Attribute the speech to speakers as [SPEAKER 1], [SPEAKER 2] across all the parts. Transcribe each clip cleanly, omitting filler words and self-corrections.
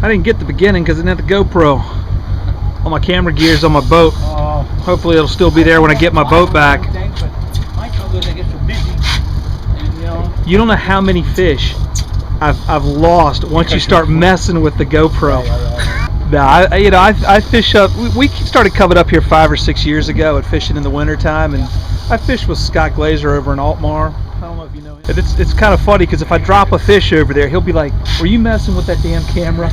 [SPEAKER 1] I didn't get the beginning because I didn't have the GoPro. All my camera gear's on my boat. Hopefully it'll still be there when I get my boat back. You don't know how many fish I've lost once you start messing with the GoPro. No, I fish up. We started coming up here 5 or 6 years ago at fishing in the wintertime, and I fished with Scott Glazer over in Altmar. I don't know if you know him. It's kind of funny because if I drop a fish over there, he'll be like, "Were you messing with that damn camera?"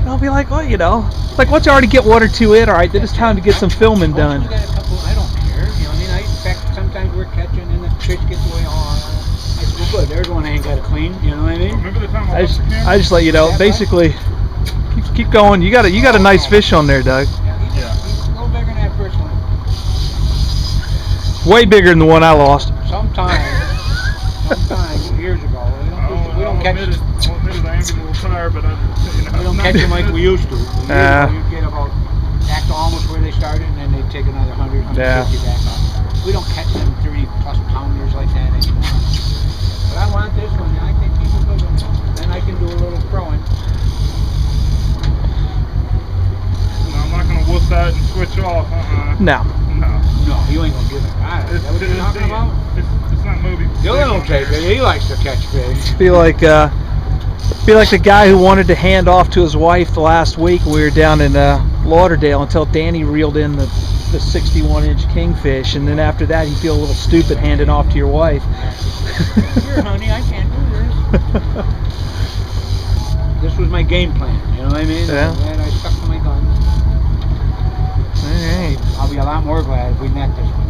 [SPEAKER 1] And I'll be like, "Well, you know, like once you already get 1 or 2 in, all right, then it's time to get some filming done."
[SPEAKER 2] I don't care. You know, I mean, in fact, sometimes we're catching and the fish gets away. I said, well, good. There's one I ain't got to clean. You know what I mean?
[SPEAKER 3] Remember the time
[SPEAKER 1] I just let you know. Basically, keep going. You got a nice fish on there, Doug.
[SPEAKER 2] Yeah, he's a little bigger than that first one.
[SPEAKER 1] Way bigger than the one I lost.
[SPEAKER 2] Sometimes years ago. We don't catch them. We don't catch them like we used to. You get about back to almost where they started, and then they take another 100, 150 back up. We don't catch them 30+ pounders like that anymore. But I want this one. I think people good one. Then I can do a little throwing.
[SPEAKER 3] No, I'm not gonna whoop that and switch off.
[SPEAKER 1] No,
[SPEAKER 3] you
[SPEAKER 2] ain't gonna give it. Is that what you're talking about?
[SPEAKER 3] It's not moving.
[SPEAKER 2] Dylan will take it. He likes to catch fish.
[SPEAKER 1] Be like the guy who wanted to hand off to his wife the last week when we were down in Lauderdale until Danny reeled in the 61-inch kingfish, and then after that you feel a little stupid handing off to your wife.
[SPEAKER 2] Here, honey, I can't do this. This was my game plan. You know what I mean?
[SPEAKER 1] Yeah.
[SPEAKER 2] And I stuck to my guns.
[SPEAKER 1] Alright.
[SPEAKER 2] I'll be a lot more glad if we net this one.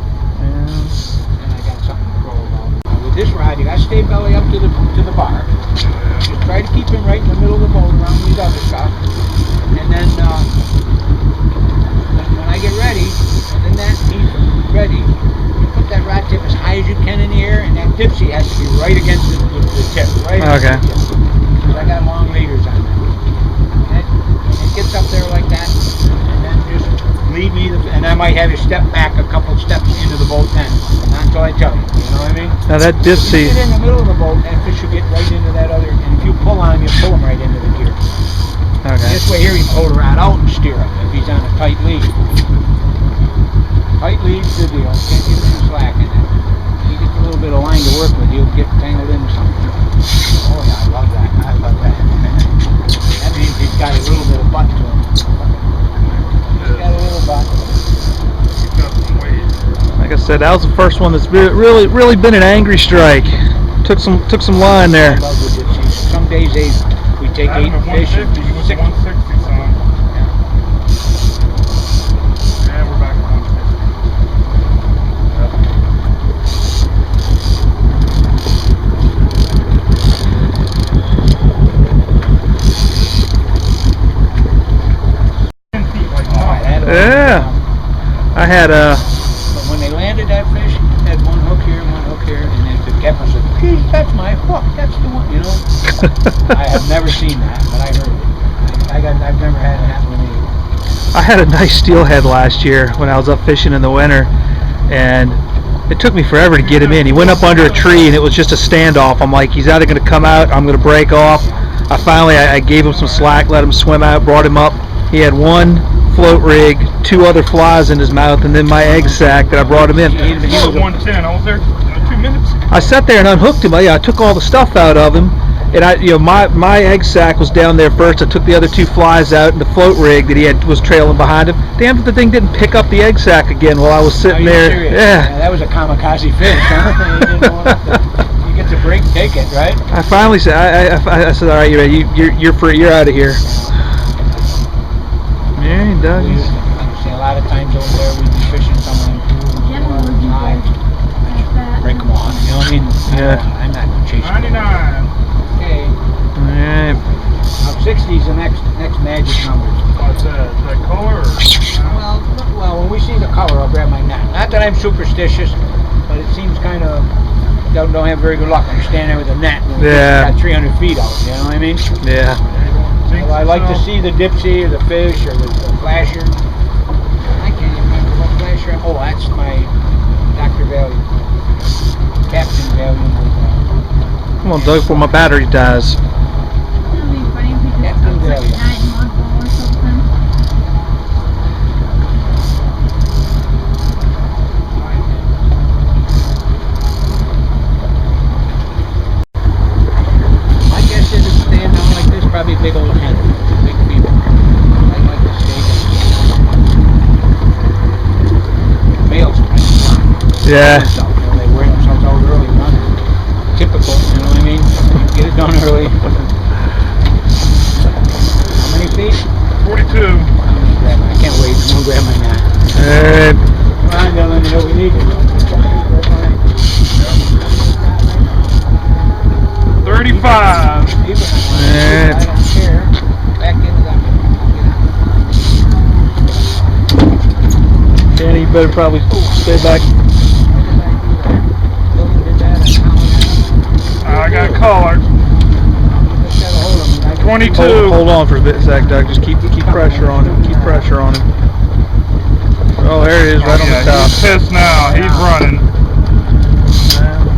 [SPEAKER 1] Yes.
[SPEAKER 2] And I got something to crow about. With this rod, you got to stay belly up to the bar. Just try to keep him right in the middle of the boat around these other stuff. And then when I get ready, and then that he's ready, you put that rod tip as high as you can in the air, and that dipsy has to be right against the tip. Right.
[SPEAKER 1] Okay.
[SPEAKER 2] Because I got long leaders on that. And it gets up there like that, and then just lead me, and I might have you step back a couple steps into the boat then. Not until I tell you. You know what I mean?
[SPEAKER 1] Now that dipsy.
[SPEAKER 2] If you get in the middle of the boat, that fish should get right into that other, and if you pull on him, you pull him right into the gear.
[SPEAKER 1] Okay.
[SPEAKER 2] This way here, you pull the rod out and steer him if he's on a tight lead. Tight lead's the deal. Can't give him some slack in it. He gets a little bit of line to work with, he'll get tangled into something. Oh yeah, I love that. I love that. That means he's got a little bit of butt to him. He's got a little butt.
[SPEAKER 1] Like I said, that was the first one that's really been an angry strike. Took some line there.
[SPEAKER 2] I love the gypsies. Some days we take 8 fish and 6.
[SPEAKER 3] 160, son. Yeah, we're back at 150.
[SPEAKER 1] Yeah. I had
[SPEAKER 2] But when they landed that fish, they had one hook here and one hook here, and then the captain said, "Geez, that's my hook. That's the one." You know. I have never seen that, but I heard it. I've never had it happen to me.
[SPEAKER 1] I had a nice steelhead last year when I was up fishing in the winter, and it took me forever to get him in. He went up under a tree, and it was just a standoff. I'm like, he's either going to come out, or I'm going to break off. I gave him some slack, let him swim out, brought him up. He had one float rig, 2 other flies in his mouth, and then my egg sack that I brought him in.
[SPEAKER 3] He was 110. I was there 2 minutes.
[SPEAKER 1] I sat there and unhooked him. I took all the stuff out of him, and my egg sack was down there first. I took the other 2 flies out, and the float rig that he had was trailing behind him. Damn, the thing didn't pick up the egg sack again while I was sitting there.
[SPEAKER 2] Serious? Yeah, that was a kamikaze fish, huh? You get to break, take it, right?
[SPEAKER 1] I finally said, I said, all right, you're ready. You're free. You're out of here. Yeah, he does.
[SPEAKER 2] We used to see a lot of times over there we'd be fishing somewhere in break them on. You know what I mean?
[SPEAKER 1] Yeah.
[SPEAKER 2] I'm not chasing.
[SPEAKER 3] 99.
[SPEAKER 2] Okay.
[SPEAKER 1] Alright.
[SPEAKER 2] Now 60 is the next magic number.
[SPEAKER 3] What's that? Is that color?
[SPEAKER 2] Well, when we see the color, I'll grab my net. Not that I'm superstitious, but it seems kind of don't have very good luck. I'm standing there with a net and got 300 feet out. You know what I mean?
[SPEAKER 1] Yeah.
[SPEAKER 2] Well, I like to see the dipsy or the fish or the flasher. I can't even remember what flasher. Oh, that's my Dr. Valium. Captain Valium.
[SPEAKER 1] Come on, Doug, before my battery dies.
[SPEAKER 2] Captain Valium. hell yeah.
[SPEAKER 4] 9-month old or something.
[SPEAKER 2] My guess is it's staying down like this, probably big old hen, big female. I'd like to stay there. Males, right?
[SPEAKER 1] Yeah.
[SPEAKER 2] You know, they wear themselves out early, running. Typical, you know what I mean? Get it done early. How many feet?
[SPEAKER 3] 42.
[SPEAKER 2] I can't wait. I'm gonna grab my net. Come on, Dylan, you know we need it.
[SPEAKER 3] 35.
[SPEAKER 2] I don't care. Back into that.
[SPEAKER 1] Danny, you better probably stay back.
[SPEAKER 3] I got colored. 22.
[SPEAKER 1] Hold on for a bit, Zach. Doug, just keep pressure on him. Keep pressure on him. Oh, there he is, right on the top.
[SPEAKER 3] He's pissed now. He's running.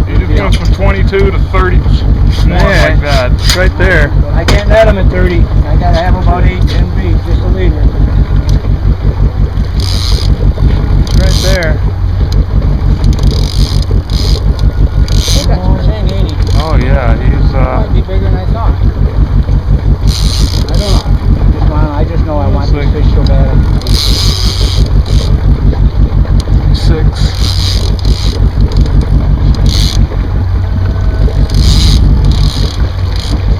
[SPEAKER 3] He just went from 22 to 30.
[SPEAKER 1] Man,
[SPEAKER 3] Like that.
[SPEAKER 1] It's right there.
[SPEAKER 2] I can't let him at 30. I gotta have about 8, 10 feet, just a leader.
[SPEAKER 1] It's right there.
[SPEAKER 2] He got some thing, ain't he?
[SPEAKER 3] Oh yeah, he's
[SPEAKER 2] Might be bigger than I thought. I don't know. I just know I want this fish so bad.
[SPEAKER 3] 6.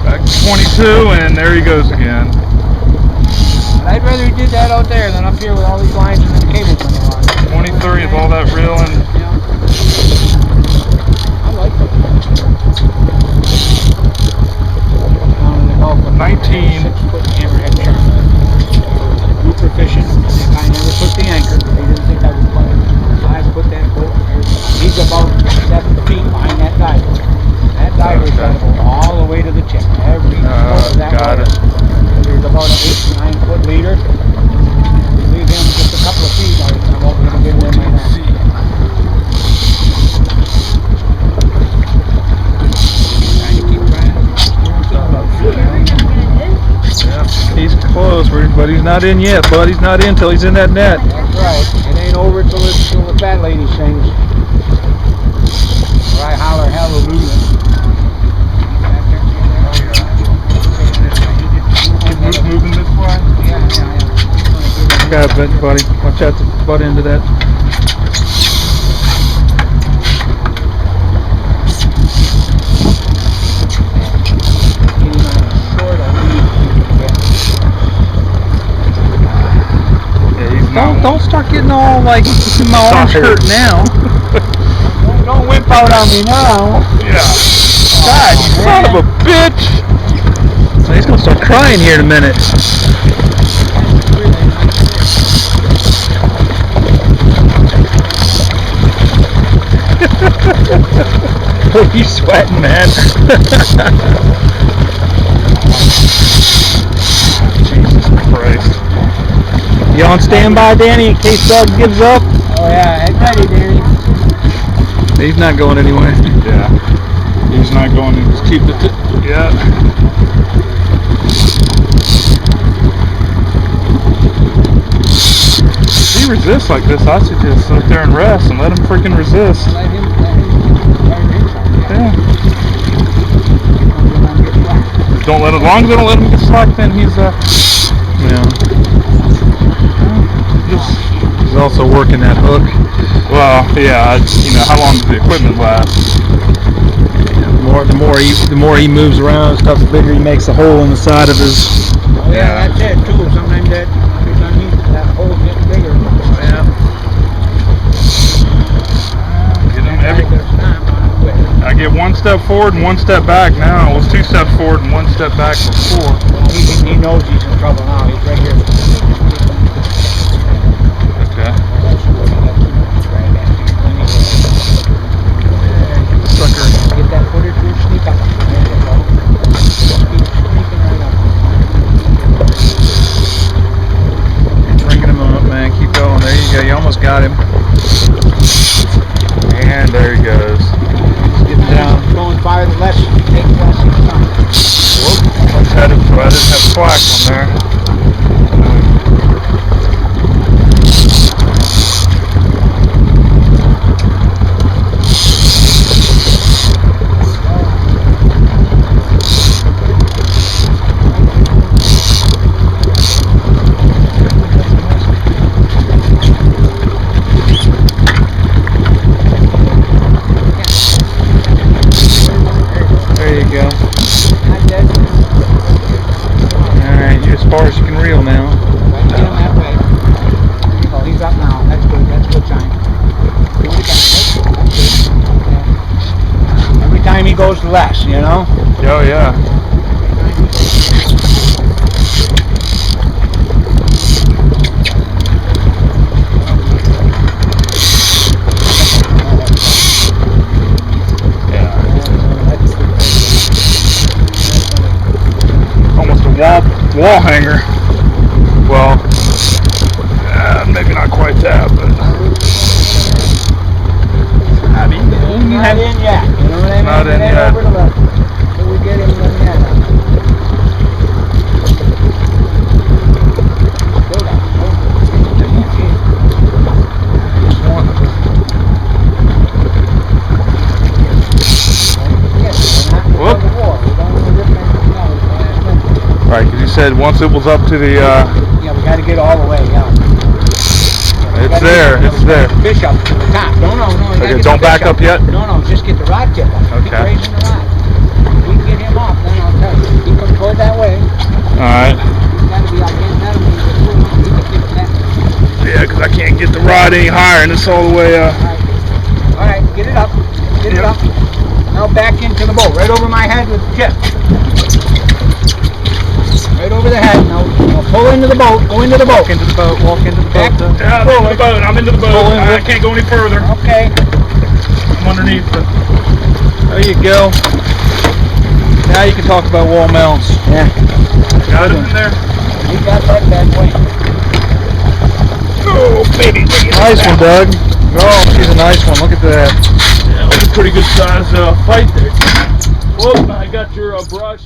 [SPEAKER 3] Back to 22, and there he goes again.
[SPEAKER 2] But I'd rather he did that out there than up here with all these lines and them cables on the line.
[SPEAKER 3] 23 with all that reeling.
[SPEAKER 2] Yeah. I like it. Down in the Gulf of
[SPEAKER 3] 19.
[SPEAKER 2] 6-foot hammerhead shark. Grouper fishing. That guy never took the anchor. He didn't think I would play it. I put that boat. He's about 7 feet behind that diver. That diver is gonna go all the way to the tip. Every foot of that
[SPEAKER 3] got
[SPEAKER 2] water.
[SPEAKER 3] it.
[SPEAKER 2] There's about an 8 to 9 foot leader. You leave him just a couple of feet, I'm over gonna get him in my net.
[SPEAKER 1] He's close, but he's not in yet, bud. He's not in till he's in that net.
[SPEAKER 2] That's right. It ain't over till the fat lady sings. Or I holler hallelujah.
[SPEAKER 3] Keep moving this way.
[SPEAKER 2] Yeah.
[SPEAKER 1] Got it, buddy. Watch out to butt into that. Don't start getting all like my arms hurt now.
[SPEAKER 2] Don't whip out on me now.
[SPEAKER 3] Yeah.
[SPEAKER 1] God, you son of a bitch! So he's gonna start crying here in a minute. Oh, you sweating, man.
[SPEAKER 3] Jesus Christ.
[SPEAKER 1] You on standby, Danny, in case Doug gives up?
[SPEAKER 2] Oh yeah, head ready, Danny.
[SPEAKER 1] He's not going anywhere.
[SPEAKER 3] Yeah. He's not going to just keep the yeah. If he resists like this, I should just sit there and rest and let him freaking resist.
[SPEAKER 2] Let him
[SPEAKER 3] Yeah. Don't let him, as long as they don't let him get slack, then he's
[SPEAKER 1] Yeah. He's also working that hook.
[SPEAKER 3] well, yeah, you know, how long does the equipment last?
[SPEAKER 1] The more he moves around and stuff, the bigger he makes the hole in the side of his.
[SPEAKER 2] Oh yeah, that's it too. Sometimes that hole's getting bigger.
[SPEAKER 1] Yeah.
[SPEAKER 3] Get him I get one step forward and one step back now. It was 2 steps forward and 1 step back before.
[SPEAKER 2] Well, he knows he's in trouble now. He's right here.
[SPEAKER 3] Okay.
[SPEAKER 1] Sucker.
[SPEAKER 2] Get that footage through, sneak up. There you go. Keep sneaking right up.
[SPEAKER 1] Keep bringing him up, man. Keep going. There you go. You almost got him.
[SPEAKER 3] And there he goes.
[SPEAKER 1] He's getting down.
[SPEAKER 2] Going farther, less, take less time.
[SPEAKER 3] Whoop. Headed I didn't have slack on there.
[SPEAKER 1] There you go. Alright, you're as far as you can reel now.
[SPEAKER 2] Get him that way. There you go, he's up now. That's good, that's a good sign. Do it again. That's good. Yeah. Every time he goes less, you know?
[SPEAKER 3] Oh yeah. Almost a wall hanger. Well, maybe not quite that, but
[SPEAKER 2] Not in yet. You know what I mean?
[SPEAKER 3] Not in
[SPEAKER 2] It ain't
[SPEAKER 3] yet.
[SPEAKER 2] over the left. So we get him in there. Hold on.
[SPEAKER 3] Whoop. Right, because you said once it was up to the,
[SPEAKER 2] Yeah, we got to get all the way, yeah.
[SPEAKER 3] it's there, it's there.
[SPEAKER 2] Fish up to the top. No.
[SPEAKER 3] Okay, don't back up yet?
[SPEAKER 2] No, just get the rod tip up. Keep
[SPEAKER 3] Okay.
[SPEAKER 2] raising the rod. If we can get him off, then I'll tell you. Keep him toward that way.
[SPEAKER 3] Alright.
[SPEAKER 2] He's got to be out getting that. He can keep that.
[SPEAKER 3] Yeah, because I can't get the rod any higher, and it's all the way,
[SPEAKER 2] Alright, get it up. Get it up. Now back into the boat. Right over my head with the tip. Right over the head. Now pull into the boat. Go into the boat.
[SPEAKER 1] Walk into the boat, walk into the boat.
[SPEAKER 3] Yeah, I'm in the boat. I'm into the boat. I can't go any further.
[SPEAKER 2] Okay.
[SPEAKER 3] I'm underneath the...
[SPEAKER 1] There you go. Now you can talk about wall mounts.
[SPEAKER 2] Yeah.
[SPEAKER 3] Got it in there.
[SPEAKER 2] We got that bad way.
[SPEAKER 3] Oh, baby.
[SPEAKER 1] Nice one, Doug. Oh, she's a nice one. Look at that.
[SPEAKER 3] Yeah, that was a pretty good size fight there. Whoop, I got your brush.